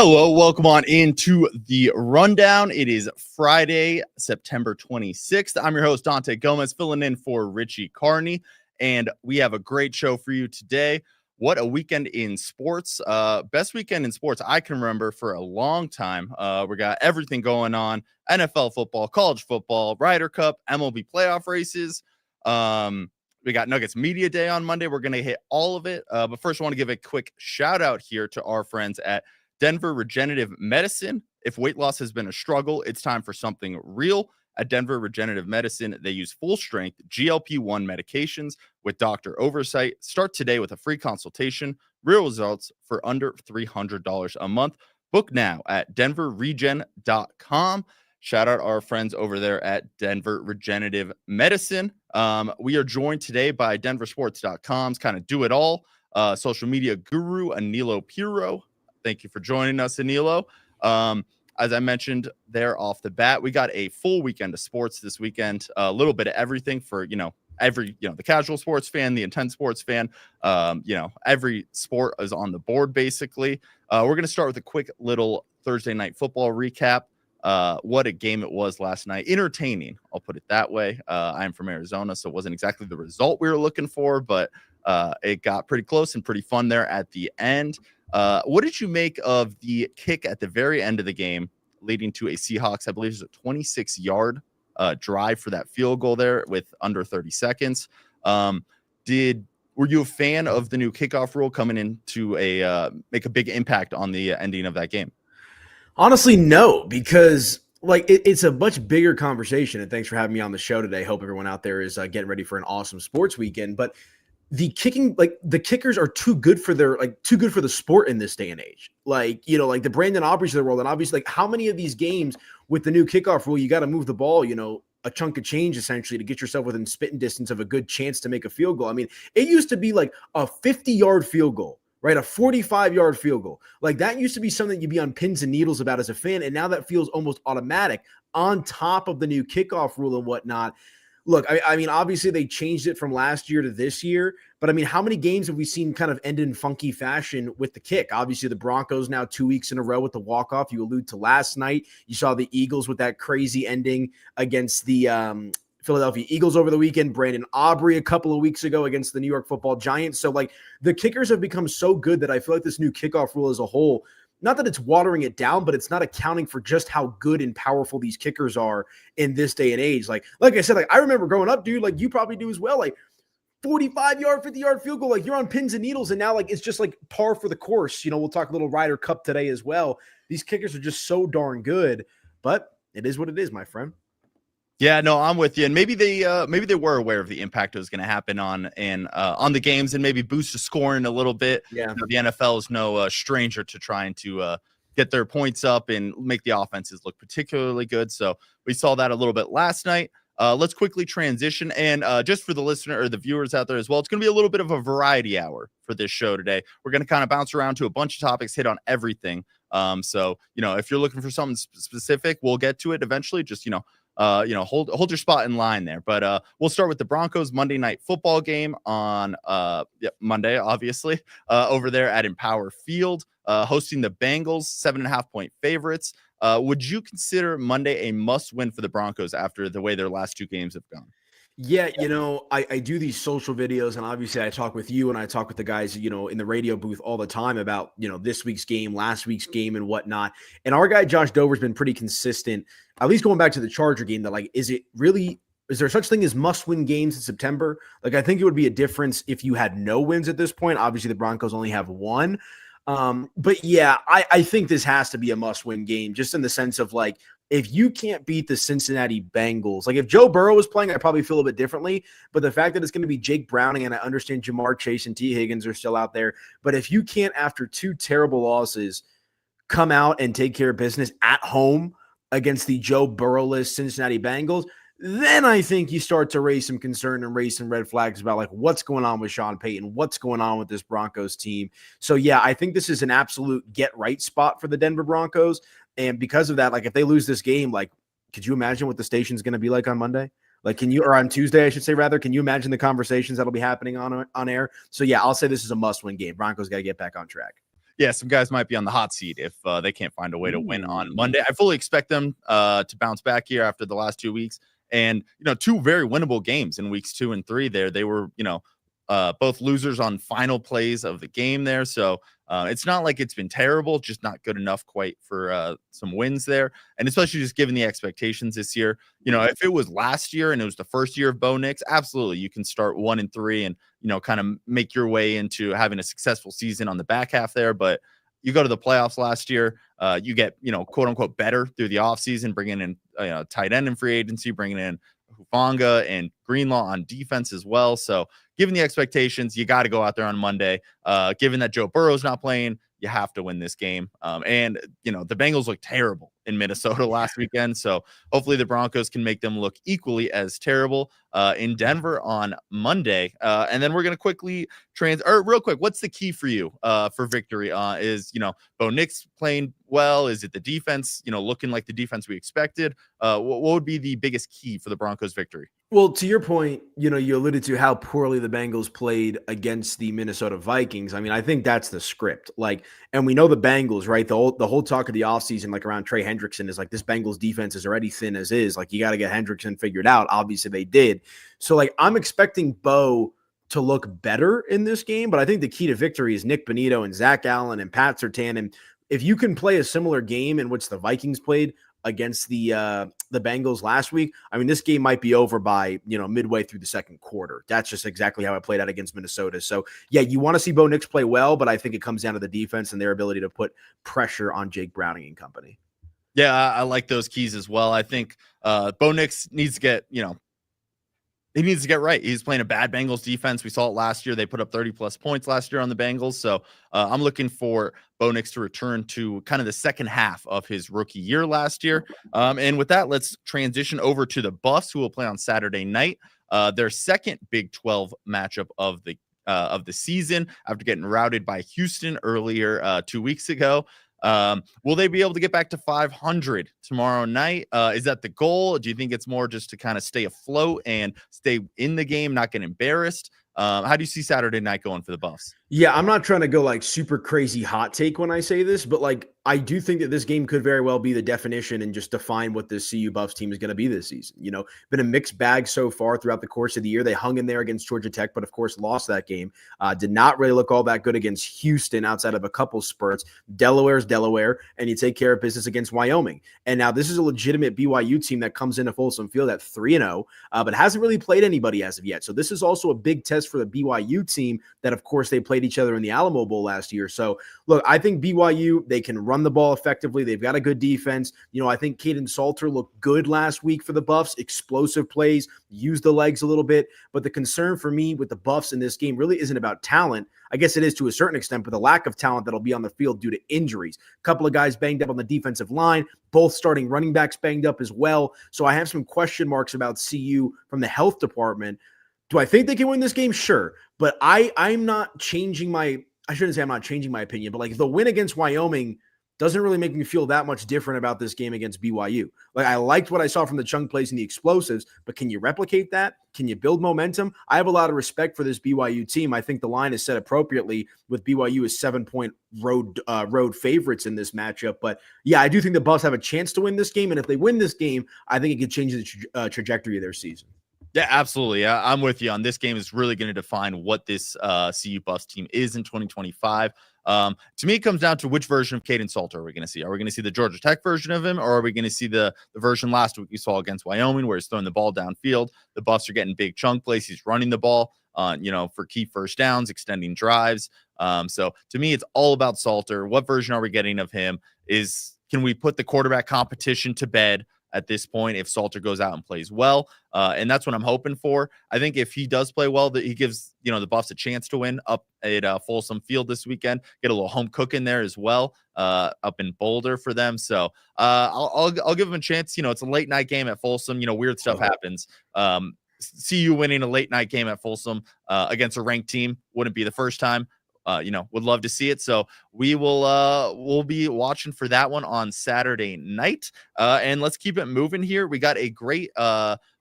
Hello, welcome on into the rundown. It is Friday, September 26th. I'm your host, Dante Gomez, filling in for Richie Carney, and we have a great show for you today. What a weekend in sports. Best weekend in sports I can remember for a long time. We got everything going on: NFL football, college football, Ryder Cup, MLB playoff races. We got Nuggets Media Day on Monday. We're going to hit all of it. But first, I want to give a quick shout out here to our friends at Denver Regenerative Medicine. If weight loss has been a struggle, it's time for something real. At Denver Regenerative Medicine, they use full-strength GLP-1 medications with doctor oversight. Start today with a free consultation. Real results for under $300 a month. Book now at denverregen.com. Shout out our friends over there at Denver Regenerative Medicine. We are joined today by DenverSports.com's kind of do-it-all social media guru, Anilo Piro. Thank you for joining us, Anilo. As I mentioned there off the bat, we got a full weekend of sports this weekend. A little bit of everything for, the casual sports fan, the intense sports fan. Every sport is on the board, basically. We're going to start with a quick little Thursday night football recap. What a game it was last night. Entertaining, I'll put it that way. I'm from Arizona, so it wasn't exactly the result we were looking for, but it got pretty close and pretty fun there at the end. What did you make of the kick at the very end of the game, leading to a Seahawks, I believe it was a 26-yard drive for that field goal there with under 30 seconds? Were you a fan of the new kickoff rule coming in to make a big impact on the ending of that game? Honestly, no, because it's a much bigger conversation. And thanks for having me on the show today. Hope everyone out there is getting ready for an awesome sports weekend. But the kicking, the kickers are too good for the sport in this day and age. The Brandon Aubreys of the world. And obviously, how many of these games with the new kickoff rule, you got to move the ball, a chunk of change essentially to get yourself within spitting distance of a good chance to make a field goal. I mean, it used to be like a 50-yard field goal, right? A 45-yard field goal. That used to be something you'd be on pins and needles about as a fan. And now that feels almost automatic on top of the new kickoff rule and whatnot. Look, I mean, obviously they changed it from last year to this year, but I mean, how many games have we seen kind of end in funky fashion with the kick? Obviously the Broncos now 2 weeks in a row with the walk-off. You allude to last night. You saw the Eagles with that crazy ending against the Philadelphia Eagles over the weekend. Brandon Aubrey a couple of weeks ago against the New York Football Giants. So the kickers have become so good that I feel like this new kickoff rule as a whole, not that it's watering it down, but it's not accounting for just how good and powerful these kickers are in this day and age. Like I said, I remember growing up, dude, you probably do as well. 45-yard, 50-yard field goal, you're on pins and needles, and now it's just par for the course. We'll talk a little Ryder Cup today as well. These kickers are just so darn good, but it is what it is, my friend. Yeah, no, I'm with you. And maybe they were aware of the impact that was going to happen on the games and maybe boost the scoring a little bit. Yeah, the NFL is no stranger to trying to get their points up and make the offenses look particularly good. So we saw that a little bit last night. Let's quickly transition. And just for the listener or the viewers out there as well, it's going to be a little bit of a variety hour for this show today. We're going to kind of bounce around to a bunch of topics, hit on everything. So, if you're looking for something specific, we'll get to it eventually. Just, hold your spot in line there. But we'll start with the Broncos Monday night football game on Monday, obviously, over there at Empower Field, hosting the Bengals, 7.5-point favorites. Would you consider Monday a must-win for the Broncos after the way their last two games have gone? Yeah, I do these social videos, and obviously I talk with you and I talk with the guys, in the radio booth all the time about, this week's game, last week's game and whatnot. And our guy, Josh Dover's been pretty consistent, at least going back to the Charger game, that is there such thing as must-win games in September? I think it would be a difference if you had no wins at this point. Obviously the Broncos only have one. But yeah, I think this has to be a must-win game, just in the sense of if you can't beat the Cincinnati Bengals, if Joe Burrow was playing, I probably feel a bit differently. But the fact that it's going to be Jake Browning, and I understand Jamar Chase and T. Higgins are still out there, but if you can't, after two terrible losses, come out and take care of business at home against the Joe Burrow-less Cincinnati Bengals, then I think you start to raise some concern and raise some red flags about what's going on with Sean Payton, what's going on with this Broncos team. So yeah, I think this is an absolute get right spot for the Denver Broncos. And because of that, if they lose this game, could you imagine what the station's going to be like on Monday? Or on Tuesday, I should say, rather, can you imagine the conversations that'll be happening on air? So yeah, I'll say this is a must-win game. Broncos got to get back on track. yeah, some guys might be on the hot seat if they can't find a way to win on Monday. I fully expect them to bounce back here after the last 2 weeks. And, two very winnable games in weeks 2 and 3 there. They were, both losers on final plays of the game there. So it's not like it's been terrible, just not good enough quite for some wins there. And especially just given the expectations this year, if it was last year and it was the first year of Bo Nix, absolutely, you can start 1 and 3 and, kind of make your way into having a successful season on the back half there. But you go to the playoffs last year, you get, quote unquote, better through the offseason, bringing in tight end in free agency, bringing in Hufanga and Greenlaw on defense as well. So given the expectations, you got to go out there on Monday. Given that Joe Burrow's not playing, you have to win this game. And the Bengals look terrible in Minnesota last weekend. So hopefully the Broncos can make them look equally as terrible in Denver on Monday. And then we're going to quickly real quick, what's the key for you for victory? Is, Bo Nix playing well? Is it the defense, looking like the defense we expected? What would be the biggest key for the Broncos victory? Well, to your point, you alluded to how poorly the Bengals played against the Minnesota Vikings. I mean, I think that's the script. And we know the Bengals, right? The whole talk of the offseason, around Trey Hendrickson is this Bengals defense is already thin as is. You got to get Hendrickson figured out. Obviously, they did. So, I'm expecting Bo to look better in this game, but I think the key to victory is Nick Bonito and Zach Allen and Pat Surtain. And if you can play a similar game in which the Vikings played against the Bengals last week, I mean, this game might be over by, midway through the second quarter. That's just exactly how it played out against Minnesota. So, yeah, you want to see Bo Nix play well, but I think it comes down to the defense and their ability to put pressure on Jake Browning and company. Yeah, I like those keys as well. I think Bo Nix needs to get, he needs to get right. He's playing a bad Bengals defense. We saw it last year. They put up 30-plus points last year on the Bengals. So I'm looking for Bo Nix to return to kind of the second half of his rookie year last year. And with that, let's transition over to the Buffs, who will play on Saturday night. Their second Big 12 matchup of the season after getting routed by Houston earlier 2 weeks ago. Will they be able to get back to 500 tomorrow night? Is that the goal? Do you think it's more just to kind of stay afloat and stay in the game, not get embarrassed? How do you see Saturday night going for the Buffs? Yeah, I'm not trying to go super crazy hot take when I say this, but I do think that this game could very well be the definition and just define what this CU Buffs team is going to be this season. Been a mixed bag so far throughout the course of the year. They hung in there against Georgia Tech, but of course lost that game. Did not really look all that good against Houston outside of a couple spurts. Delaware's Delaware, and you take care of business against Wyoming. And now this is a legitimate BYU team that comes into Folsom Field at 3-0, but hasn't really played anybody as of yet. So this is also a big test for the BYU team that, of course, they played each other in the Alamo Bowl last year. So, look, I think BYU, they can run the ball effectively. They've got a good defense. I think Caden Salter looked good last week for the Buffs. Explosive plays, used the legs a little bit. But the concern for me with the Buffs in this game really isn't about talent. I guess it is to a certain extent, but the lack of talent that'll be on the field due to injuries. A couple of guys banged up on the defensive line, both starting running backs banged up as well. So I have some question marks about CU from the health department. Do I think they can win this game? Sure. But I'm not changing I shouldn't say I'm not changing my opinion, but the win against Wyoming doesn't really make me feel that much different about this game against BYU. I liked what I saw from the chunk plays and the explosives, but can you replicate that? Can you build momentum? I have a lot of respect for this BYU team. I think the line is set appropriately with BYU as 7-point road favorites in this matchup. But yeah, I do think the Buffs have a chance to win this game. And if they win this game, I think it could change the trajectory of their season. Yeah, absolutely. I'm with you on this game. Is really going to define what this CU Buffs team is in 2025. To me, it comes down to which version of Caden Salter are we going to see? Are we going to see the Georgia Tech version of him, or are we going to see the version last week we saw against Wyoming where he's throwing the ball downfield? The Buffs are getting big chunk plays. He's running the ball, for key first downs, extending drives. So to me, it's all about Salter. What version are we getting of him? Can we put the quarterback competition to bed at this point if Salter goes out and plays well? And that's what I'm hoping for. I think if he does play well, that he gives, the Buffs a chance to win up at Folsom Field this weekend, get a little home cook in there as well, up in Boulder for them. So I'll give him a chance. It's a late night game at Folsom. Weird stuff happens. See you winning a late night game at Folsom against a ranked team wouldn't be the first time. Would love to see it. So we'll be watching for that one on Saturday night. And let's keep it moving here. We got a great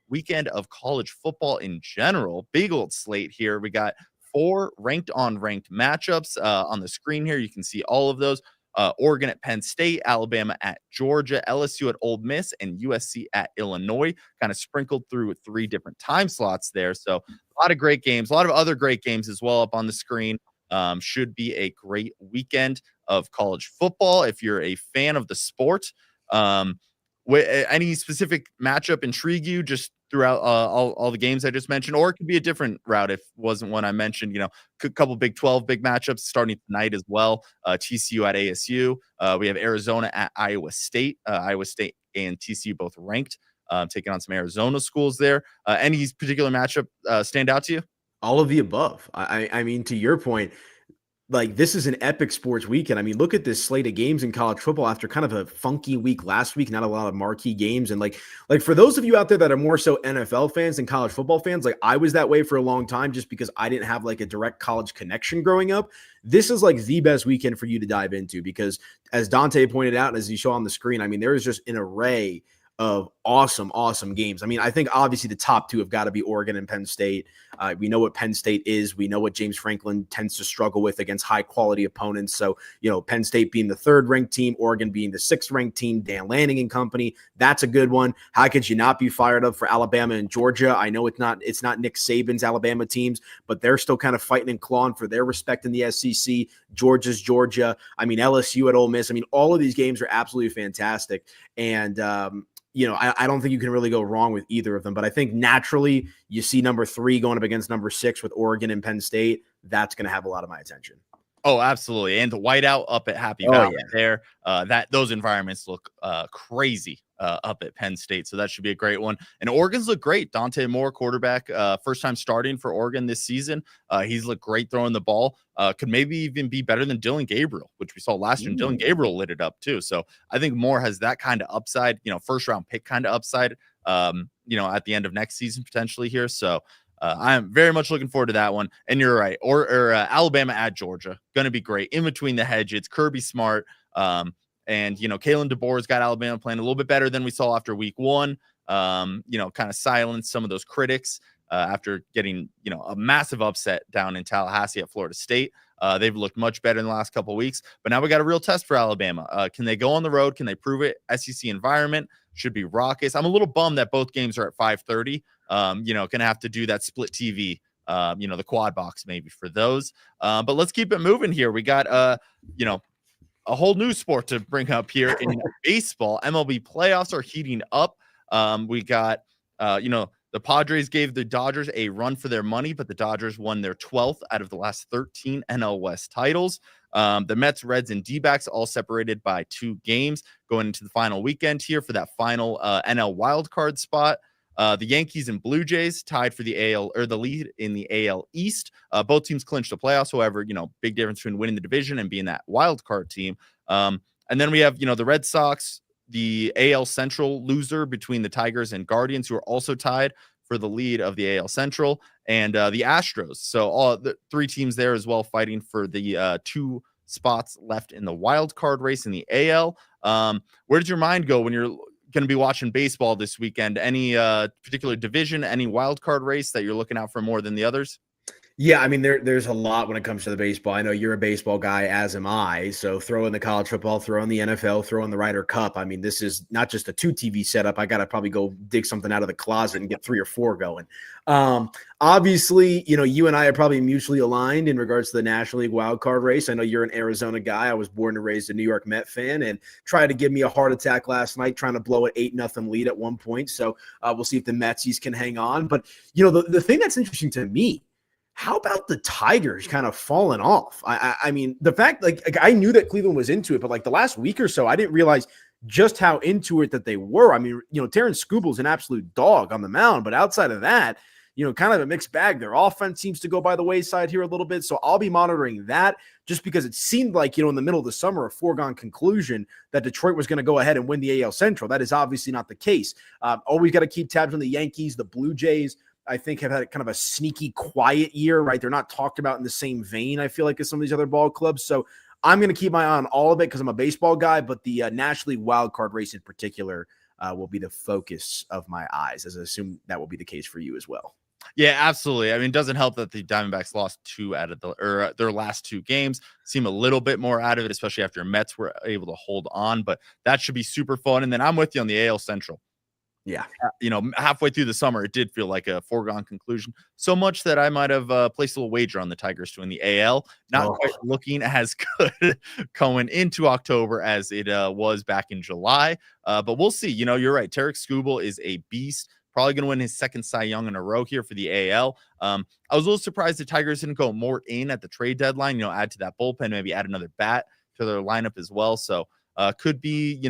weekend of college football in general. Big old slate here. We got 4 ranked on ranked matchups on the screen here. You can see all of those. Oregon at Penn State, Alabama at Georgia, LSU at Ole Miss, and USC at Illinois, kind of sprinkled through 3 different time slots there. So a lot of great games, a lot of other great games as well up on the screen. Should be a great weekend of college football if you're a fan of the sport. Any specific matchup intrigue you just throughout all the games I just mentioned, or it could be a different route if it wasn't one I mentioned. A couple Big 12 big matchups starting tonight as well. TCU at ASU. We have Arizona at Iowa State. Iowa State and TCU both ranked, taking on some Arizona schools there. Any particular matchup stand out to you? All of the above. I mean, to your point, like, this is an epic sports weekend. I mean, look at this slate of games in college football after kind of a funky week last week, not a lot of marquee games. And like for those of you out there that are more so NFL fans than college football fans, like I was that way for a long time just because I didn't have like a direct college connection growing up. This is like the best weekend for you to dive into because, as Dante pointed out, and as you saw on the screen, I mean, there is just an array of awesome games. I mean, I think obviously the top 2 have got to be Oregon and Penn State. We know what Penn State is. We know what James Franklin tends to struggle with against high quality opponents. So, Penn State being the 3rd ranked team, Oregon being the 6th ranked team, Dan Lanning and company. That's a good one. How could you not be fired up for Alabama and Georgia? I know it's not Nick Saban's Alabama teams, but they're still kind of fighting and clawing for their respect in the SEC. Georgia's Georgia. I mean, LSU at Ole Miss. I mean, all of these games are absolutely fantastic. And, I don't think you can really go wrong with either of them. But I think naturally you see number 3 going up against number 6 with Oregon and Penn State. That's going to have a lot of my attention. Oh, absolutely. And the whiteout up at Happy Valley there, those environments look crazy up at Penn State. So that should be a great one. And Oregon's look great. Dante Moore, quarterback, first time starting for Oregon this season. He's looked great throwing the ball. Could maybe even be better than Dylan Gabriel, which we saw last year. And Dylan Gabriel lit it up too. So I think Moore has that kind of upside, first round pick kind of upside, at the end of next season potentially here. So I'm very much looking forward to that one. And you're right. Or Alabama at Georgia. Going to be great. In between the hedges, Kirby Smart. And, Kalen DeBoer's got Alabama playing a little bit better than we saw after week 1. Kind of silenced some of those critics after getting, a massive upset down in Tallahassee at Florida State. They've looked much better in the last couple of weeks. But now we got a real test for Alabama. Can they go on the road? Can they prove it? SEC environment should be raucous. I'm a little bummed that both games are at 5:30. Gonna have to do that split TV, the quad box maybe for those. But let's keep it moving here. We got a whole new sport to bring up here in baseball. MLB playoffs are heating up. We got the Padres gave the Dodgers a run for their money, but the Dodgers won their 12th out of the last 13 NL West titles. The Mets, Reds, and D-backs all separated by 2 games going into the final weekend here for that final NL wildcard spot. The Yankees and Blue Jays tied for the AL or the lead in the AL East. Both teams clinched the playoffs. However, big difference between winning the division and being that wild card team. And then we have, the Red Sox, the AL Central loser between the Tigers and Guardians, who are also tied for the lead of the AL Central, and the Astros. So all the 3 teams there as well fighting for the 2 spots left in the wild card race in the AL. Where does your mind go when you're going to be watching baseball this weekend? Any particular division, any wild card race that you're looking out for more than the others? Yeah, I mean, there's a lot when it comes to the baseball. I know you're a baseball guy, as am I. So throw in the college football, throw in the NFL, throw in the Ryder Cup. I mean, this is not just a 2 TV setup. I got to probably go dig something out of the closet and get 3 or 4 going. Obviously, you and I are probably mutually aligned in regards to the National League wildcard race. I know you're an Arizona guy. I was born and raised a New York Met fan and tried to give me a heart attack last night trying to blow an 8-0 lead at one point. So we'll see if the Metsies can hang on. But, the thing that's interesting to me, how about the Tigers kind of falling off? I mean, the fact, like I knew that Cleveland was into it, but like the last week or so, I didn't realize just how into it that they were. I mean, Terrence Scooble's an absolute dog on the mound, but outside of that, kind of a mixed bag. Their offense seems to go by the wayside here a little bit. So I'll be monitoring that just because it seemed like, in the middle of the summer, a foregone conclusion that Detroit was going to go ahead and win the AL Central. That is obviously not the case. Always got to keep tabs on the Yankees, the Blue Jays. I think have had kind of a sneaky quiet year, right? They're not talked about in the same vein, I feel like, as some of these other ball clubs. So I'm going to keep my eye on all of it because I'm a baseball guy, but the National League wildcard race in particular will be the focus of my eyes, as I assume that will be the case for you as well. Yeah, absolutely. I mean, it doesn't help that the Diamondbacks lost two out of their last two games. Seem a little bit more out of it, especially after Mets were able to hold on. But that should be super fun. And then I'm with you on the AL Central. Yeah. Halfway through the summer, it did feel like a foregone conclusion. So much that I might have placed a little wager on the Tigers to win the AL. Not quite looking as good going into October as it was back in July. But we'll see. You're right. Tarek Skubal is a beast. Probably going to win his second Cy Young in a row here for the AL. I was a little surprised the Tigers didn't go more in at the trade deadline. Add to that bullpen, maybe add another bat to their lineup as well. So could be,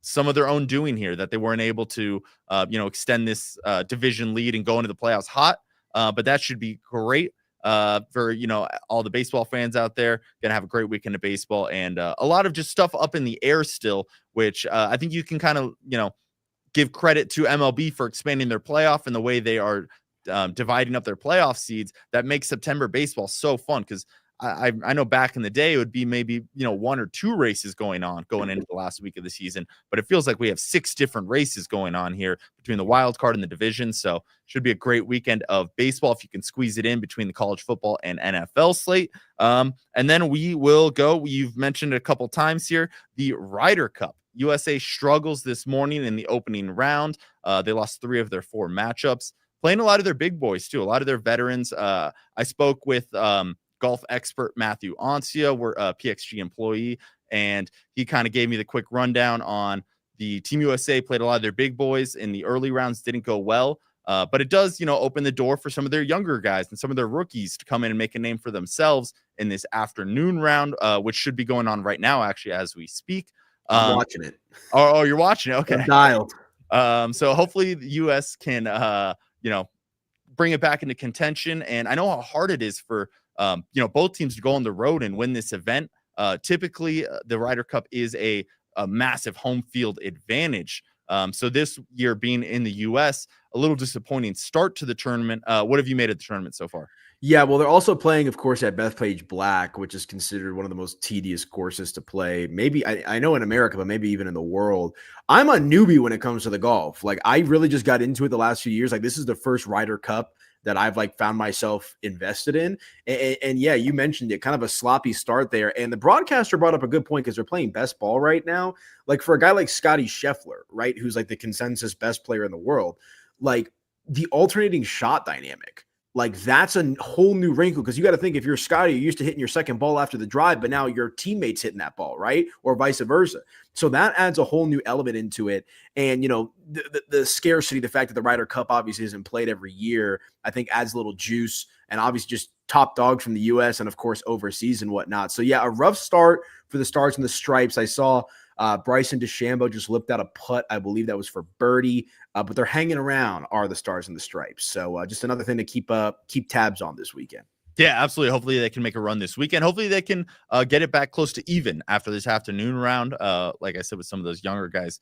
some of their own doing here that they weren't able to, extend this division lead and go into the playoffs hot. But that should be great for, all the baseball fans out there. Going to have a great weekend of baseball and a lot of just stuff up in the air still, which I think you can kind of, give credit to MLB for expanding their playoff and the way they are dividing up their playoff seeds. That makes September baseball so fun because I know back in the day it would be maybe one or two races going into the last week of the season, but it feels like we have 6 different races going on here between the wild card and the division. So should be a great weekend of baseball if you can squeeze it in between the college football and NFL slate. And then we will go. You've mentioned a couple times here the Ryder Cup. USA struggles this morning in the opening round. They lost 3 of their 4 matchups, playing a lot of their big boys too, a lot of their veterans. I spoke with golf expert Matthew Ancia, we're a PXG employee, and he kind of gave me the quick rundown on the Team USA played a lot of their big boys in the early rounds, didn't go well. But it does, open the door for some of their younger guys and some of their rookies to come in and make a name for themselves in this afternoon round, which should be going on right now, actually, as we speak. I'm watching it. Oh, you're watching it. Okay. I'm dialed. So hopefully the US can, bring it back into contention. And I know how hard it is for, both teams to go on the road and win this event. Typically, the Ryder Cup is a massive home field advantage. So this year being in the US, a little disappointing start to the tournament. What have you made of the tournament so far? Yeah, well, they're also playing, of course, at Bethpage Black, which is considered one of the most tedious courses to play. Maybe I know in America, but maybe even in the world. I'm a newbie when it comes to the golf. Like, I really just got into it the last few years. Like, this is the first Ryder Cup that I've found myself invested in. And yeah, you mentioned it, kind of a sloppy start there. And the broadcaster brought up a good point because they're playing best ball right now. Like, for a guy like Scotty Scheffler, right, who's the consensus best player in the world, the alternating shot dynamic. That's a whole new wrinkle because you got to think if you're Scotty, you're used to hitting your second ball after the drive, but now your teammate's hitting that ball, right? Or vice versa. So that adds a whole new element into it. And, the scarcity, the fact that the Ryder Cup obviously isn't played every year, I think adds a little juice and obviously just top dogs from the U.S. and, of course, overseas and whatnot. So, yeah, a rough start for the Stars and the Stripes. I saw Bryson DeChambeau just lipped out a putt. I believe that was for birdie. But they're hanging around are the Stars and the Stripes. So just another thing to keep tabs on this weekend. Yeah, absolutely. Hopefully they can make a run this weekend. Hopefully they can get it back close to even after this afternoon round. Like I said, with some of those younger guys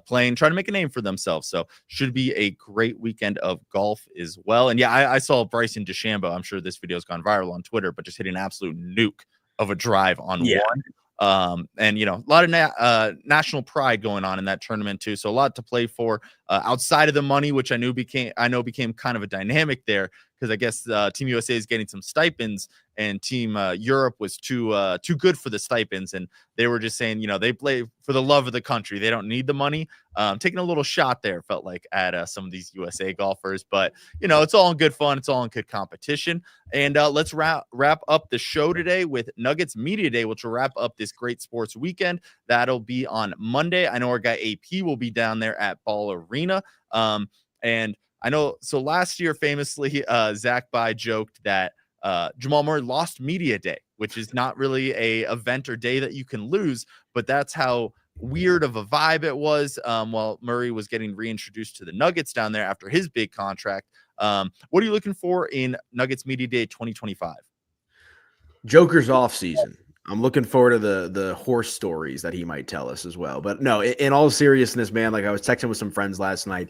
playing, trying to make a name for themselves. So should be a great weekend of golf as well. And yeah, I saw Bryson DeChambeau. I'm sure this video's gone viral on Twitter, but just hitting an absolute nuke of a drive on one. And a lot of national pride going on in that tournament too. So a lot to play for outside of the money, which I know became kind of a dynamic there because I guess Team USA is getting some stipends and Team Europe was too good for the stipends. And they were just saying, they play for the love of the country. They don't need the money. Taking a little shot there, felt like at some of these USA golfers, but it's all in good fun. It's all in good competition. And let's wrap up the show today with Nuggets Media Day, which will wrap up this great sports weekend. That'll be on Monday. I know our guy AP will be down there at Ball Arena. And I know, so last year, famously, Zach By joked that Jamal Murray lost Media Day, which is not really a event or day that you can lose, but that's how weird of a vibe it was while Murray was getting reintroduced to the Nuggets down there after his big contract. What are you looking for in Nuggets Media Day 2025? Joker's off season. I'm looking forward to the horse stories that he might tell us as well. But no, in all seriousness, man, I was texting with some friends last night.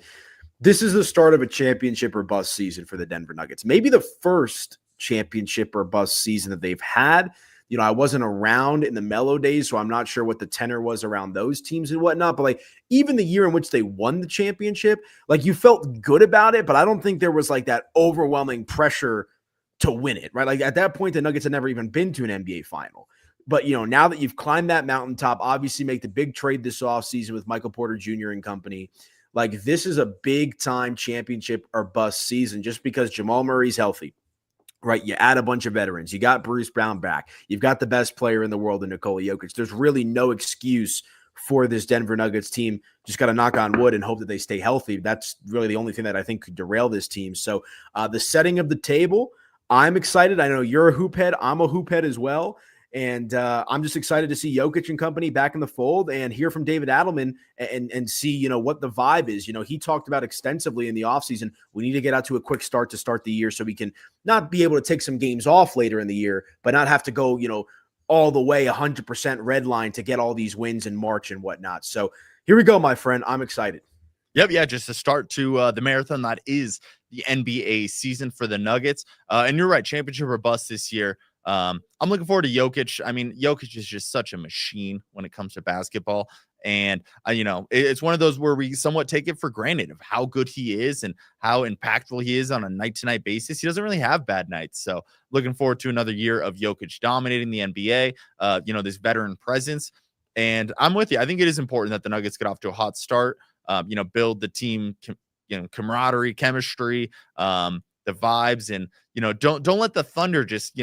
This is the start of a championship or bust season for the Denver Nuggets. Maybe the first championship or bust season that they've had. I wasn't around in the Melo days, so I'm not sure what the tenor was around those teams and whatnot. But like even the year in which they won the championship, like you felt good about it, but I don't think there was like that overwhelming pressure to win it, right? Like at that point, the Nuggets had never even been to an NBA final. But, now that you've climbed that mountaintop, obviously make the big trade this offseason with Michael Porter Jr. and company. Like this is a big time championship or bust season just because Jamal Murray's healthy, right? You add a bunch of veterans. You got Bruce Brown back. You've got the best player in the world in Nikola Jokic. There's really no excuse for this Denver Nuggets team. Just got to knock on wood and hope that they stay healthy. That's really the only thing that I think could derail this team. So the setting of the table, I'm excited. I know you're a hoop head. I'm a hoop head as well. And I'm just excited to see Jokic and company back in the fold and hear from David Adelman and see, what the vibe is. He talked about extensively in the offseason, we need to get out to a quick start to start the year so we can not be able to take some games off later in the year, but not have to go, all the way 100% red line to get all these wins in March and whatnot. So here we go, my friend. I'm excited. Yep. Yeah. Just to start to the marathon that is the NBA season for the Nuggets. And you're right. Championship or bust this year. I'm looking forward to Jokic. I mean, Jokic is just such a machine when it comes to basketball. And, it's one of those where we somewhat take it for granted of how good he is and how impactful he is on a night-to-night basis. He doesn't really have bad nights. So looking forward to another year of Jokic dominating the NBA, this veteran presence. And I'm with you. I think it is important that the Nuggets get off to a hot start, build the team, camaraderie, chemistry, the vibes, and, don't let the Thunder just,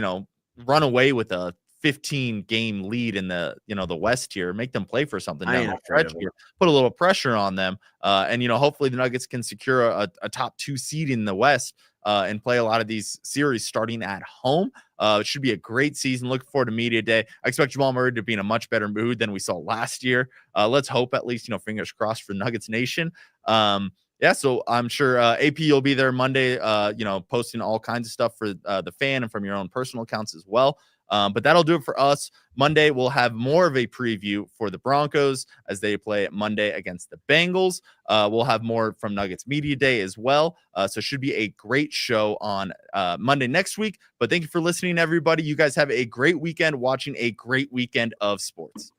run away with a 15 game lead in the West here. Make them play for something down the stretch here. Put a little pressure on them, and hopefully the Nuggets can secure a top 2 seed in the West and play a lot of these series starting at home. It should be a great season. Looking forward to media day. I expect Jamal Murray to be in a much better mood than we saw last year. Let's hope at least, fingers crossed for Nuggets Nation. Yeah, so I'm sure AP you'll be there Monday, posting all kinds of stuff for the fan and from your own personal accounts as well. But that'll do it for us. Monday, we'll have more of a preview for the Broncos as they play Monday against the Bengals. We'll have more from Nuggets Media Day as well. So it should be a great show on Monday next week. But thank you for listening, everybody. You guys have a great weekend watching a great weekend of sports.